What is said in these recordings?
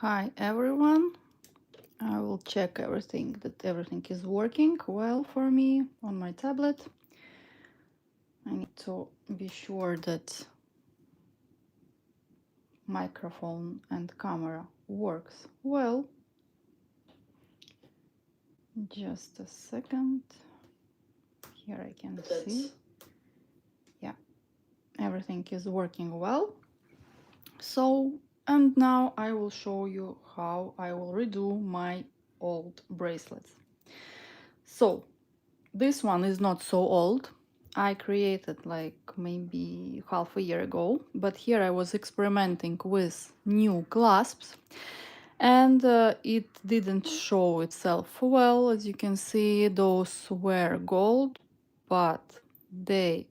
Hi everyone. I will check that everything is working well for me on my tablet. I need to be sure that microphone and camera works well. Just a second. Here I can see. Yeah, everything is working well. And now I will show you how I will redo my old bracelets. So this one is not so old. I created like maybe half a year ago, but here I was experimenting with new clasps and it didn't show itself well. As you can see, those were gold, but the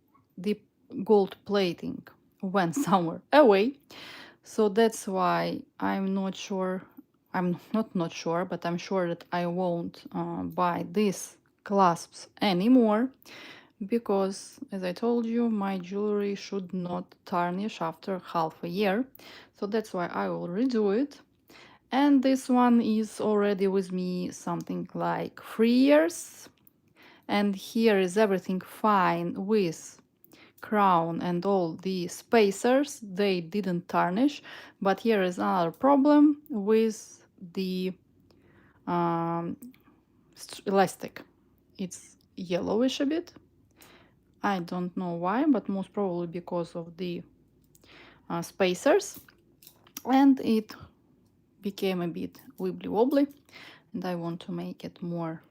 gold plating went somewhere away. So that's why I'm not sure, but I'm sure that I won't buy these clasps anymore because, as I told you, my jewelry should not tarnish after half a year. So that's why I will redo it. And this one is already with me something like 3 years. And here is everything fine with crown and all the spacers. They didn't tarnish. But here is another problem with the um, elastic. It's yellowish a bit. I don't know why, but most probably because of the spacers. And it became a bit wibbly wobbly. And I want to make it more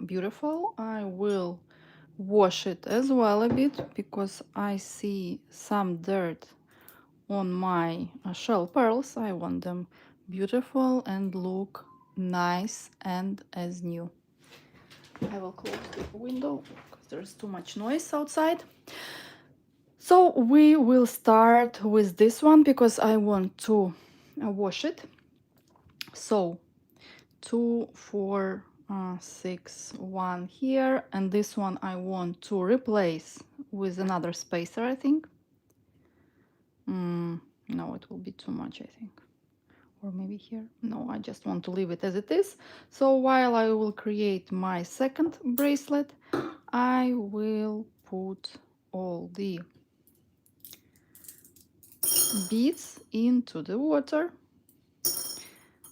beautiful. I will wash it as well a bit because I see some dirt on my shell pearls. I want them beautiful and look nice and as new. I will close the window because there's too much noise outside. So we will start with this one because I want to wash it. So 2, 4, 6, 1 here, and this one I want to replace with another spacer, I think. No, it will be too much, I think. Or maybe here. No, I just want to leave it as it is. So while I will create my second bracelet, I will put all the beads into the water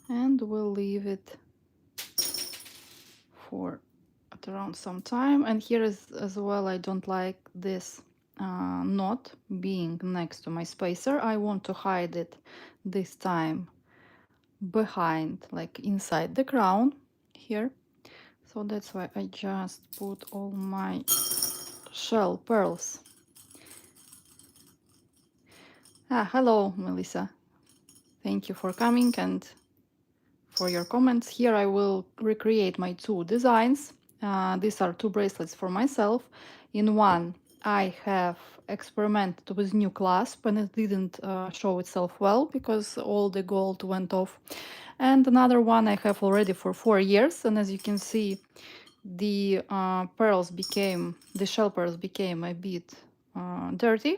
and we'll leave it for at around some time. And here is as well, I don't like this knot being next to my spacer. I want to hide it this time behind, like inside the crown here. So that's why I just put all my shell pearls. Hello Melissa, thank you for coming and for your comments. Here I will recreate my two designs. These are two bracelets for myself. In one I have experimented with new clasp and it didn't show itself well because all the gold went off. And another one I have already for 4 years, and as you can see, the shell pearls became a bit dirty,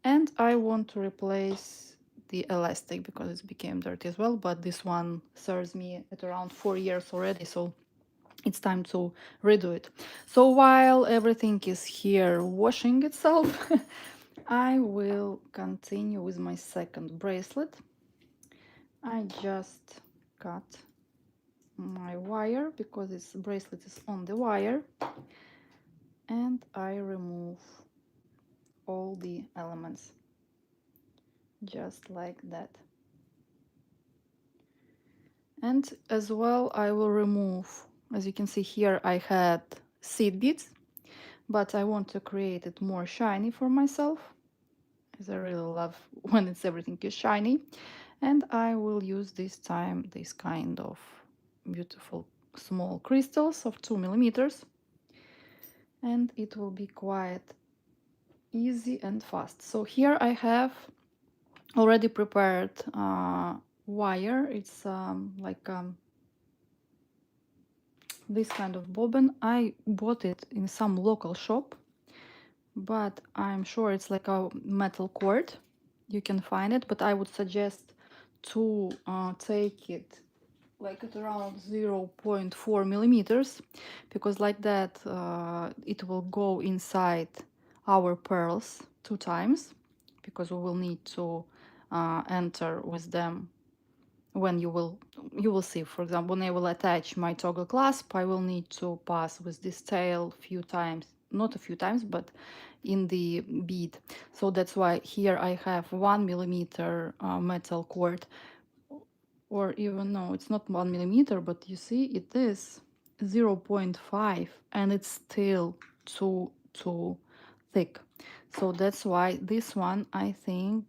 and I want to replace the elastic because it became dirty as well, but this one serves me at around 4 years already, so it's time to redo it. So while everything is here washing itself, I will continue with my second bracelet. I just cut my wire because this bracelet is on the wire, and I remove all the elements just like that. And as well I will remove, as you can see here, I had seed beads, but I want to create it more shiny for myself, as I really love when everything is shiny. And I will use this time this kind of beautiful small crystals of 2 millimeters, and it will be quite easy and fast. So here I have already prepared wire. It's this kind of bobbin. I bought it in some local shop, but I'm sure it's like a metal cord. You can find it, but I would suggest to take it like at around 0.4 millimeters, because like that it will go inside our pearls 2 times, because we will need to enter with them when you will see. For example, when I will attach my toggle clasp, I will need to pass with this tail few times, not a few times, but in the bead. So that's why here I have 1 millimeter metal cord, or even no, it's not 1 millimeter, but you see it is 0.5, and it's still too thick. So that's why this one, I think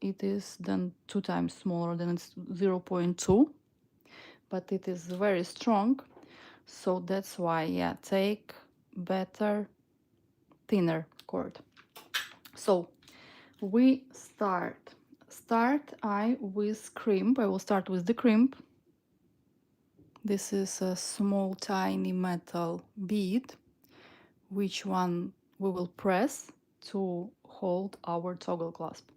it is then 2 times smaller than it's 0.2, but it is very strong. So that's why, yeah, take better thinner cord. So we start I with crimp. I will start with the crimp. This is a small tiny metal bead, which one we will press to hold our toggle clasp.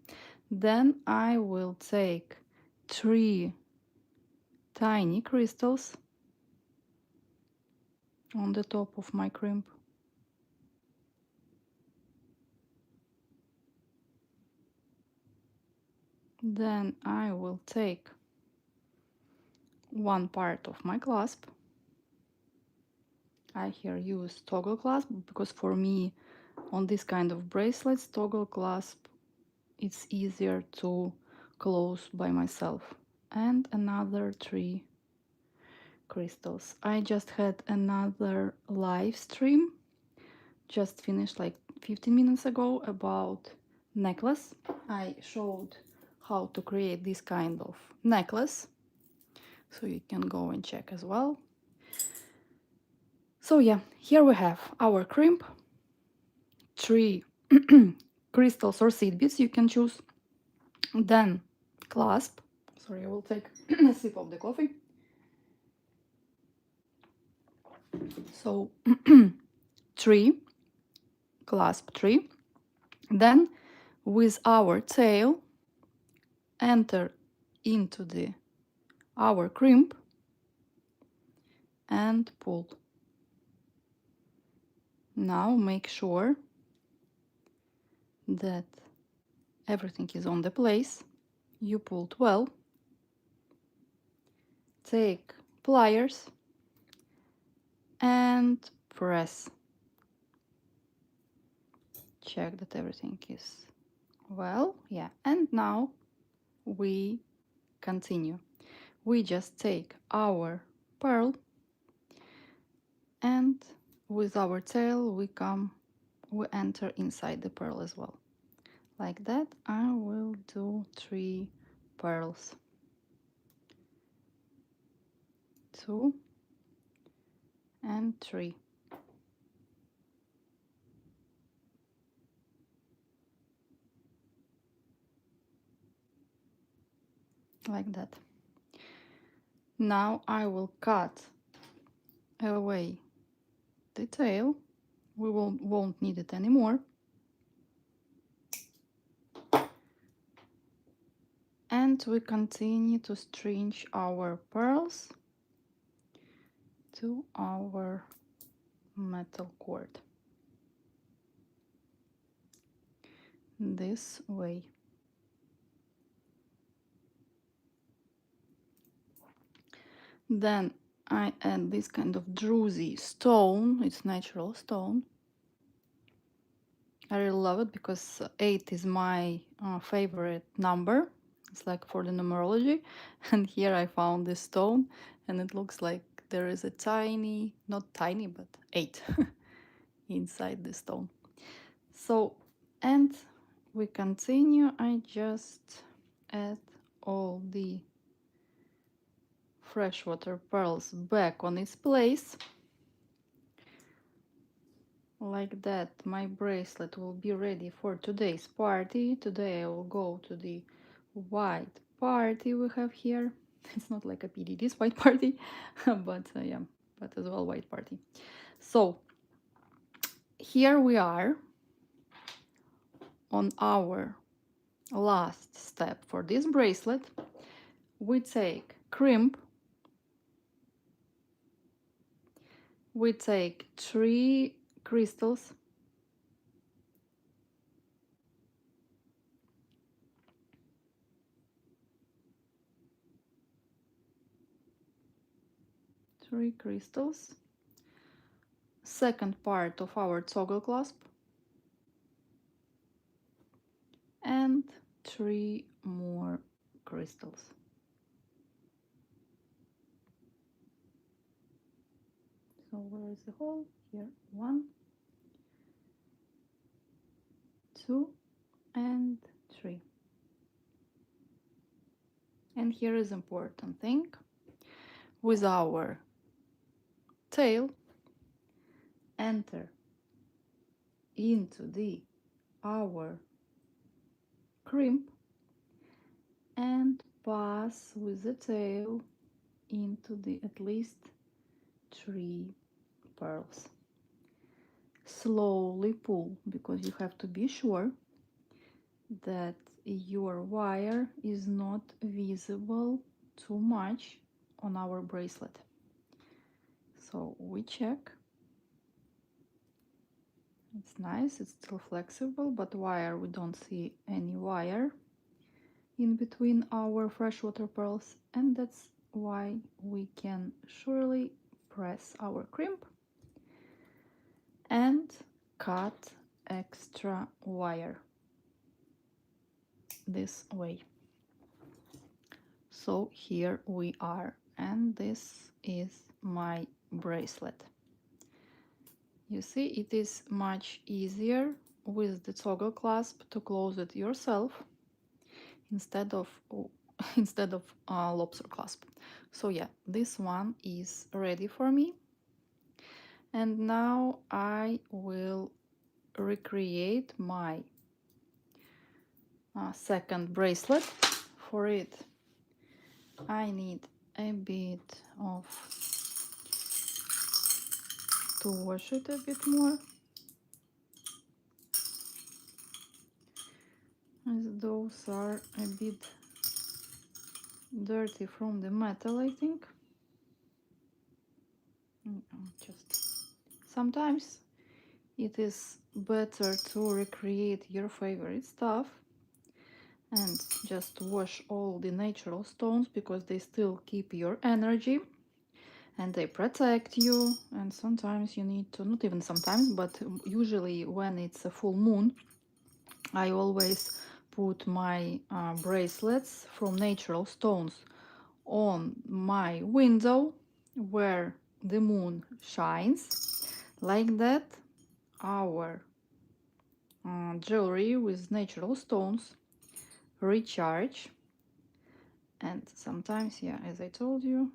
Then I will take 3 tiny crystals on the top of my crimp. Then I will take one part of my clasp. I here use toggle clasp because for me on this kind of bracelets, toggle clasp, it's easier to close by myself. And another 3 crystals. I just had another live stream, just finished like 15 minutes ago, about necklace. I showed how to create this kind of necklace, so you can go and check as well. So yeah, here we have our crimp, 3 crystals or seed beads, you can choose. Then clasp. Sorry, I will take a sip of the coffee. So 3 clasp, 3. Then with our tail enter into the our crimp and pull. Now make sure that everything is on the place. You pulled well. Take pliers and press. Check that everything is well. Yeah, and now we continue. We just take our pearl and with our tail we enter inside the pearl as well. Like that. I will do 3 pearls. 2 and 3. Like that. Now I will cut away the tail. We won't need it anymore. And we continue to string our pearls to our metal cord. This way. Then I add this kind of druzy stone. It's natural stone. I really love it because 8 is my favorite number. It's like for the numerology. And here I found this stone and it looks like there is a tiny, not tiny, but 8 inside the stone. So, and we continue. I just add all the freshwater pearls back on its place. Like that, my bracelet will be ready for today's party. Today I will go to the white party we have here. It's not like a PDD's white party, but yeah, but as well white party. So here we are on our last step for this bracelet. we take crimp, we take 3 crystals, second part of our toggle clasp, and 3 more crystals. So where is the hole? Here, 1, 2, and 3. And here is important thing. With our tail, enter into the our crimp and pass with the tail into the at least 3 pearls. Slowly pull, because you have to be sure that your wire is not visible too much on our bracelet. So we check. It's nice, it's still flexible, but wire, we don't see any wire in between our freshwater pearls, and that's why we can surely press our crimp and cut extra wire this way. So here we are, and this is my bracelet. You see, it is much easier with the toggle clasp to close it yourself instead of lobster clasp. So yeah, this one is ready for me, and now I will recreate my second bracelet. For it I need a bit of to wash it a bit more, as those are a bit dirty from the metal, I think. Just sometimes it is better to recreate your favorite stuff and just wash all the natural stones, because they still keep your energy and they protect you. And sometimes you need to, not even sometimes, but usually when it's a full moon, I always put my bracelets from natural stones on my window where the moon shines. Like that, our jewelry with natural stones recharge. And sometimes, yeah, as I told you,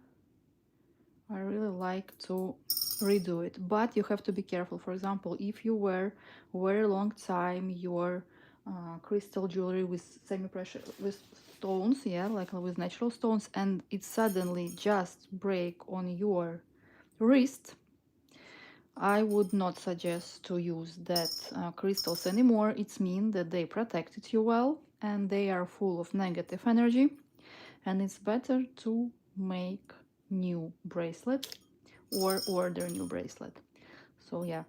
I really like to redo it, but you have to be careful. For example, if you wear very long time your crystal jewelry with semi-precious, with stones, yeah, like with natural stones, and it suddenly just break on your wrist, I would not suggest to use that crystals anymore. It's mean that they protected you well and they are full of negative energy, and it's better to make new bracelet or order new bracelet. So yeah,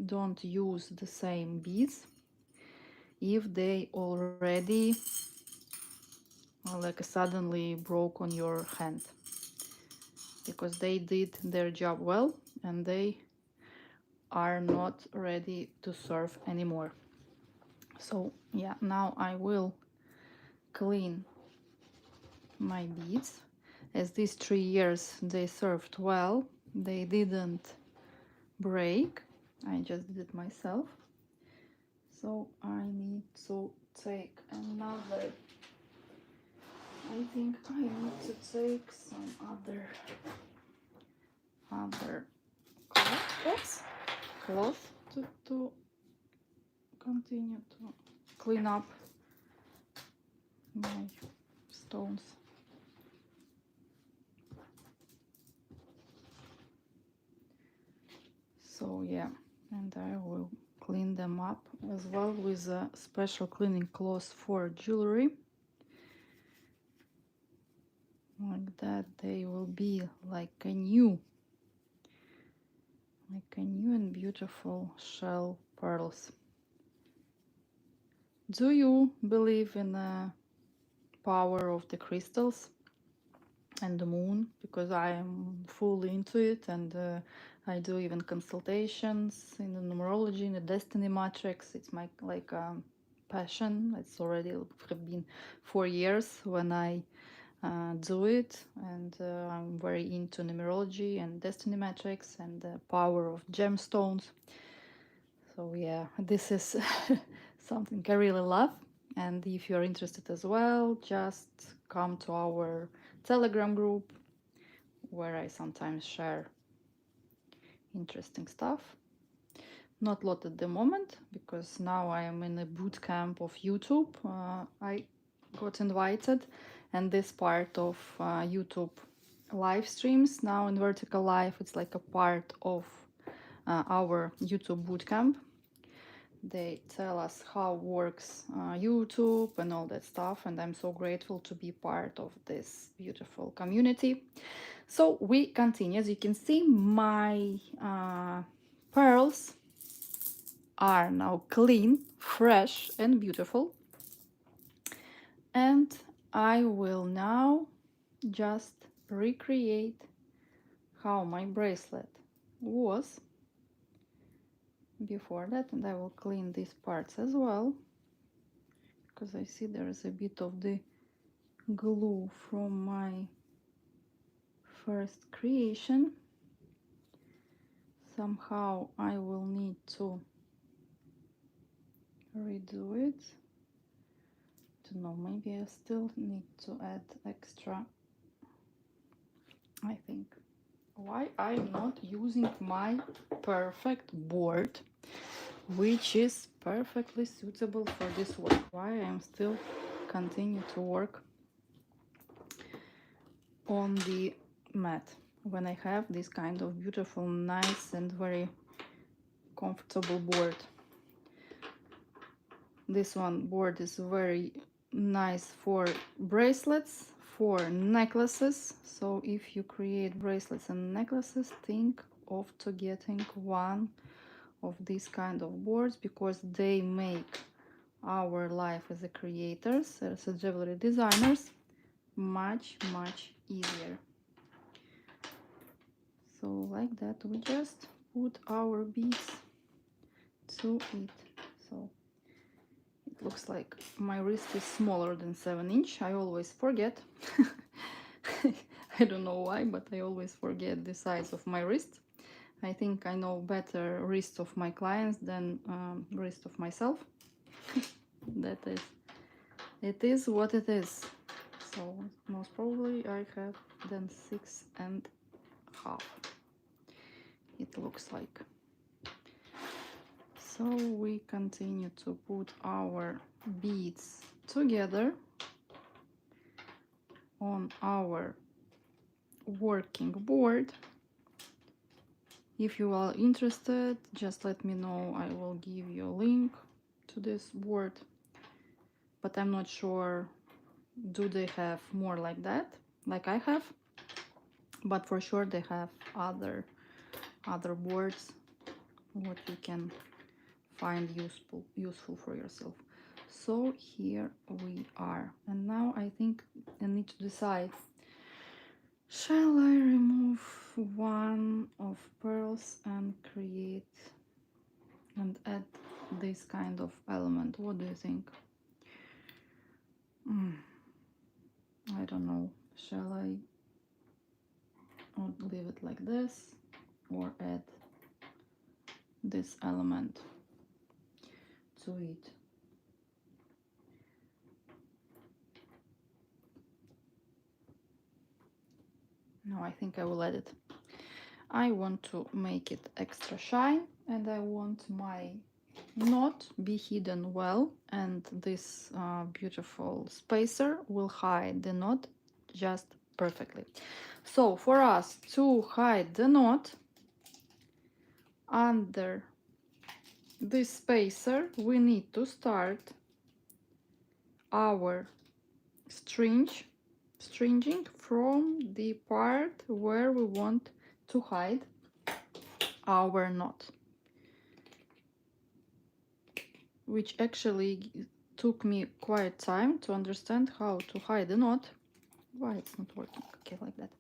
don't use the same beads if they already like suddenly broke on your hand, because they did their job well and they are not ready to serve anymore. So yeah, now I will clean my beads, as these 3 years they served well, they didn't break. I just did it myself. So I need to take another, I think I need to take some other cloth to continue to clean up my stones. So yeah, and I will clean them up as well with a special cleaning cloth for jewelry. like that. They will be like a new and beautiful shell pearls. Do you believe in the power of the crystals and the moon? Because I am fully into it, and I do even consultations in the numerology, in the destiny matrix. It's my passion. It's already have been 4 years when I do it, and I'm very into numerology and destiny matrix and the power of gemstones. So yeah, this is something I really love. And if you're interested as well, just come to our Telegram group where I sometimes share interesting stuff. Not a lot at the moment because now I am in a boot camp of YouTube. I got invited, and this part of YouTube live streams now in vertical life, it's like a part of our YouTube bootcamp. They tell us how works YouTube and all that stuff, and I'm so grateful to be part of this beautiful community. So we continue. As you can see, my pearls are now clean, fresh, and beautiful. And I will now just recreate how my bracelet was before that, and I will clean these parts as well because I see there is a bit of the glue from my first creation. Somehow I will need to redo it. Don't know, maybe I still need to add extra. I think why I'm not using my perfect board, which is perfectly suitable for this work. Why I'm still continue to work on the mat when I have this kind of beautiful, nice and very comfortable board. This one board is very nice for bracelets, for necklaces. So if you create bracelets and necklaces, think of to getting one of these kind of boards because they make our life as a creators, as a jewelry designers, much easier. So like that we just put our beads to it. So it looks like my wrist is smaller than 7-inch. I always forget. I don't know why, but I always forget the size of my wrist. I think I know better wrist of my clients than wrist of myself. That is, it is what it is. So most probably I have then 6.5. It looks like. So we continue to put our beads together on our working board. If you are interested, just let me know. I will give you a link to this board, but I'm not sure do they have more like that, like I have, but for sure they have other boards what you can find useful for yourself. So here we are, and now I think I need to decide, shall I remove one of pearls and create and add this kind of element? What do you think? I don't know. Shall I leave it like this or add this element to it? No, I think I will add it. I want to make it extra shine, and I want my knot be hidden well, and this beautiful spacer will hide the knot just perfectly. So for us to hide the knot under this spacer, we need to start our stringing from the part where we want to hide our knot, which actually took me quite time to understand how to hide the knot. Why it's not working? Okay, like that.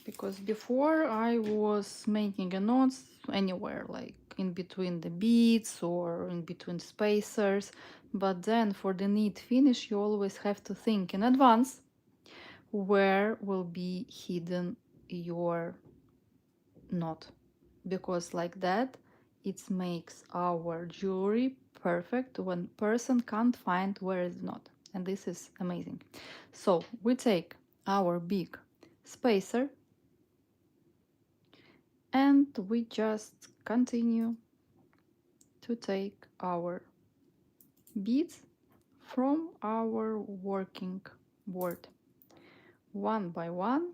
Because before I was making a knot anywhere, like in between the beads or in between spacers, but then for the neat finish you always have to think in advance where will be hidden your knot, because like that it makes our jewelry perfect when person can't find where is the knot, and this is amazing. So we take our big spacer and we just continue to take our beads from our working board one by one,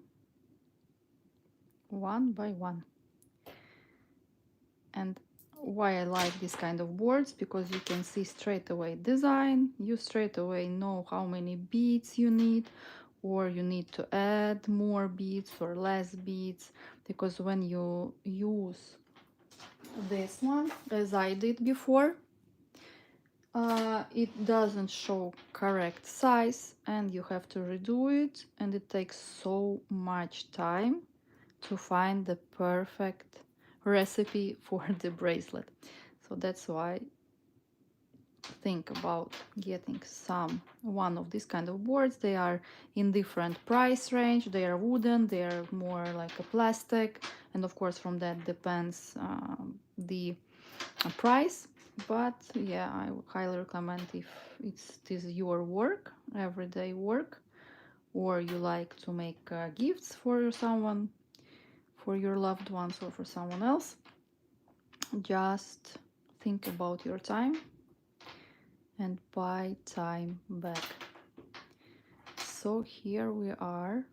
one by one. And why I like this kind of boards, because you can see straight away design, you straight away know how many beads you need, or you need to add more beads or less beads, because when you use this one as I did before, it doesn't show correct size and you have to redo it, and it takes so much time to find the perfect recipe for the bracelet. So that's why think about getting one of these kind of boards. They are in different price range, they are wooden, they are more like a plastic, and of course from that depends the price. But yeah, I would highly recommend if it is your work, everyday work, or you like to make gifts for someone, for your loved ones or for someone else, just think about your time and buy time back. So here we are.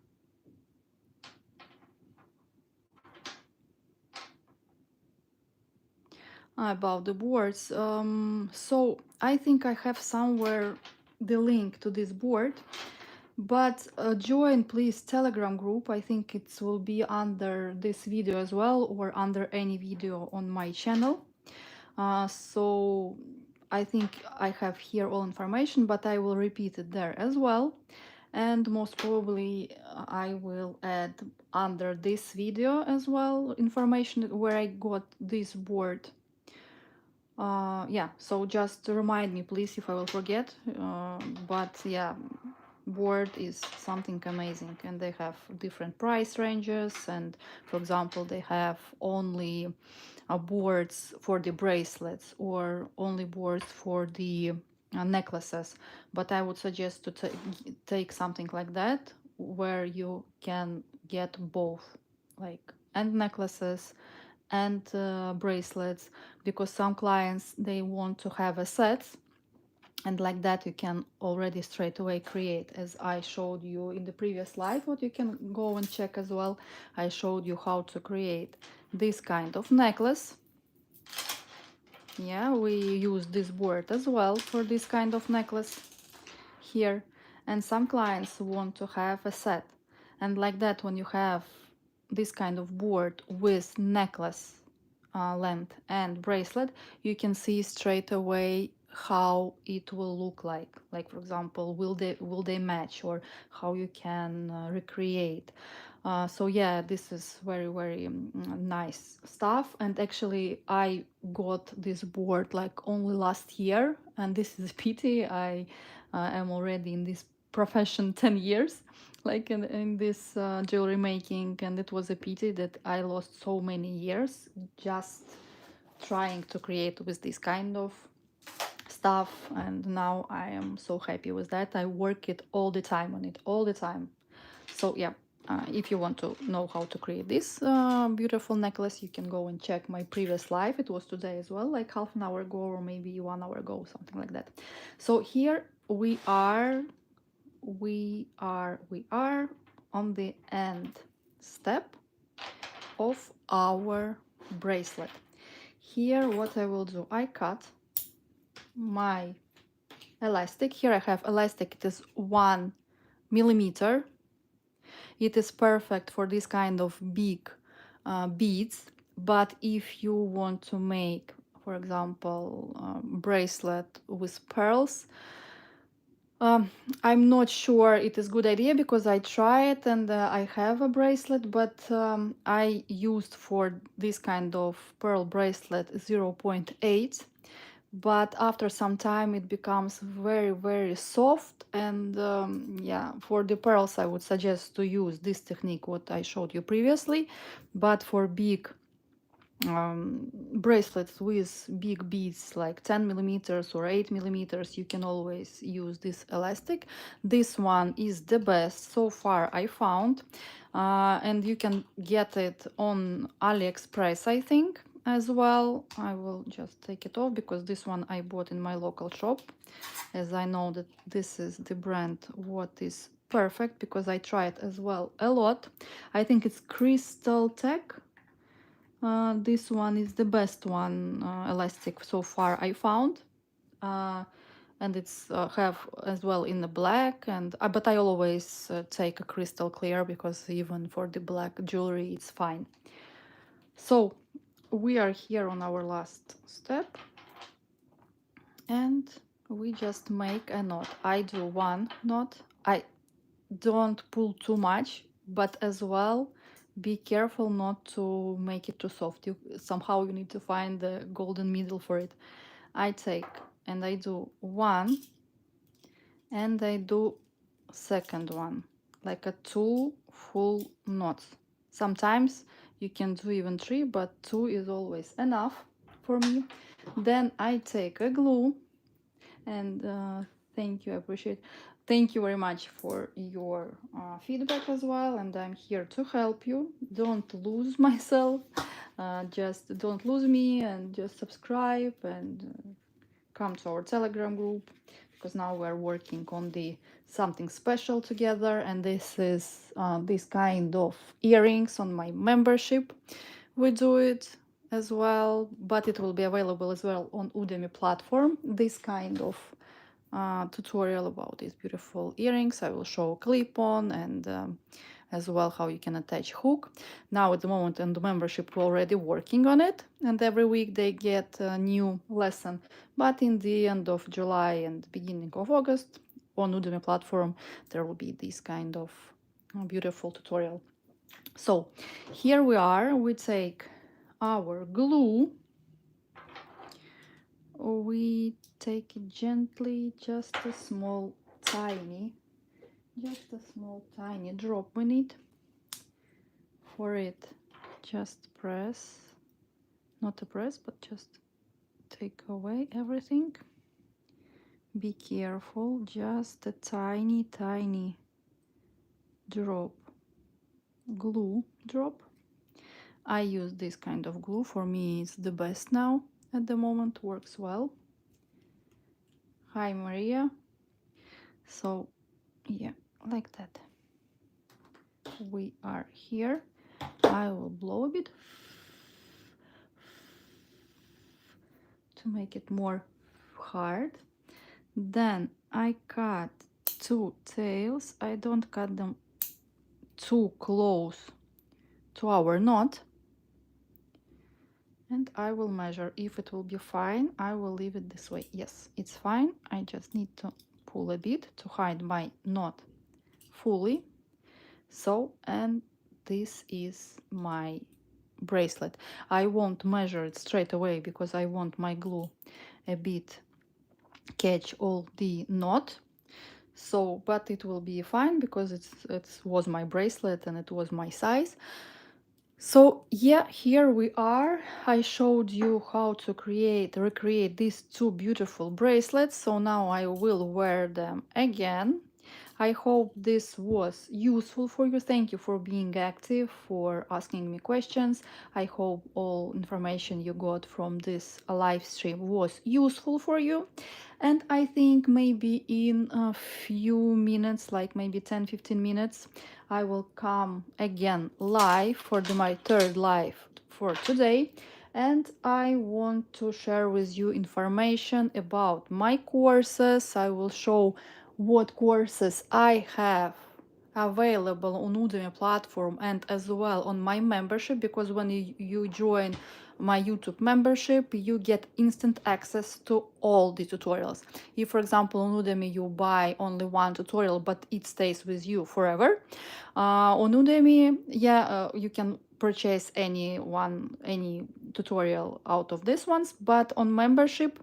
About the boards, so I think I have somewhere the link to this board, but join please Telegram group. I think it will be under this video as well, or under any video on my channel. So I think I have here all information, but I will repeat it there as well. And most probably I will add under this video as well information where I got this board. Yeah, so just remind me please if I will forget. But yeah, board is something amazing, and they have different price ranges, and for example they have only boards for the bracelets or only boards for the necklaces. But I would suggest to take something like that where you can get both, like, and necklaces and bracelets, because some clients they want to have a set, and like that you can already straight away create, as I showed you in the previous slide, what you can go and check as well. I showed you how to create this kind of necklace. Yeah, we use this board as well for this kind of necklace here, and some clients want to have a set, and like that when you have this kind of board with necklace length and bracelet, you can see straight away how it will look like for example will they match, or how you can recreate. So yeah, this is very nice stuff, and actually I got this board like only last year, and this is a pity. I am already in this profession 10 years, like in this jewelry making, and it was a pity that I lost so many years just trying to create with this kind of stuff, and now I am so happy with that. I work it all the time on it, all the time. So yeah, if you want to know how to create this beautiful necklace, you can go and check my previous live. It was today as well, like half an hour ago or maybe 1 hour ago, something like that. So here we are on the end step of our bracelet. Here what I will do, I cut my elastic. Here I have elastic, it is 1 millimeter. It is perfect for this kind of big beads, but if you want to make, for example, bracelet with pearls, I'm not sure it is good idea because I tried and I have a bracelet, but I used for this kind of pearl bracelet 0.8, but after some time it becomes very soft, and yeah, for the pearls I would suggest to use this technique what I showed you previously, but for big bracelets with big beads like 10 millimeters or 8 millimeters, you can always use this elastic. This one is the best so far I found, and you can get it on AliExpress, I think, as well. I will just take it off because this one I bought in my local shop, as I know that this is the brand what is perfect, because I tried as well a lot. I think it's Crystal Tech. This one is the best one, elastic so far I found, and it's have as well in the black, and but I always take a crystal clear because even for the black jewelry it's fine. So we are here on our last step, and we just make a knot. I do one knot. I don't pull too much, but as well be careful not to make it too soft. Somehow you need to find the golden middle for it. I take and I do one, and I do second one, like a 2 full knots. Sometimes you can do even 3, but 2 is always enough for me. Then I take a glue, and thank you, I appreciate. Thank you very much for your feedback as well, and I'm here to help you. Don't lose myself, just don't lose me, and just subscribe and come to our Telegram group, because now we're working on the something special together, and this is this kind of earrings on my membership. We do it as well, but it will be available as well on Udemy platform, this kind of tutorial about these beautiful earrings. I will show clip on, and as well how you can attach hook. Now at the moment in the membership we're already working on it, and every week they get a new lesson, but in the end of July and beginning of August on Udemy platform there will be this kind of beautiful tutorial. So here we are, we take our glue, we take it gently, just a small tiny drop we need for it. Just press, not a press, but just take away everything. Be careful, just a tiny drop, glue drop. I use this kind of glue, for me it's the best now at the moment, works well. Hi Maria. So yeah, like that. We are here. I will blow a bit to make it more hard. Then I cut 2 tails. I don't cut them too close to our knot, and I will measure. If it will be fine, I will leave it this way. Yes, it's fine. I just need to pull a bit to hide my knot fully. So, and this is my bracelet. I won't measure it straight away because I want my glue a bit catch all the knot. So, but it will be fine because it was my bracelet and it was my size. So yeah, here we are. I showed you how to recreate these 2 beautiful bracelets. So now I will wear them again. I hope this was useful for you. Thank you for being active, for asking me questions. I hope all information you got from this live stream was useful for you. And I think maybe in a few minutes, like maybe 10-15 minutes, I will come again live for my third live for today, and I want to share with you information about my courses. I will show what courses I have available on Udemy platform and as well on my membership, because when you join my YouTube membership, you get instant access to all the tutorials. If, for example, on Udemy you buy only one tutorial, but it stays with you forever, on Udemy, yeah, you can purchase any tutorial out of these ones, but on membership,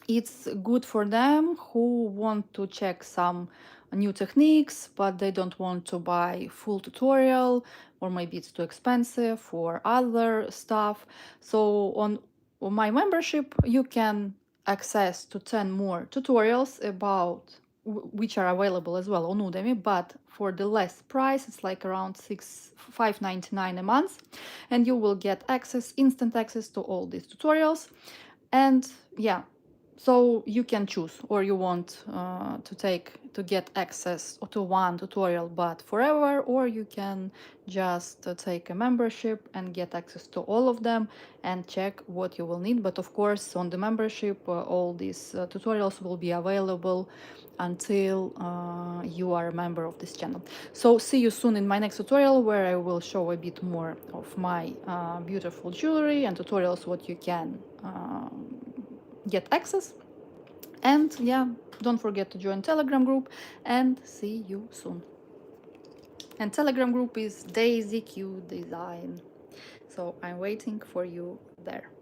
it's good for them who want to check some new techniques, but they don't want to buy full tutorial, or maybe it's too expensive for other stuff. So on my membership, you can access to 10 more tutorials about which are available as well on Udemy, but for the less price, it's like around $5.99 a month, and you will get instant access to all these tutorials. And yeah, so you can choose, or you want to get access to one tutorial but forever, or you can just take a membership and get access to all of them and check what you will need. But of course, on the membership, all these tutorials will be available until you are a member of this channel. So see you soon in my next tutorial, where I will show a bit more of my beautiful jewelry and tutorials what you can get access. And yeah, don't forget to join Telegram group, and see you soon. And Telegram group is Daisy Q Design, so I'm waiting for you there.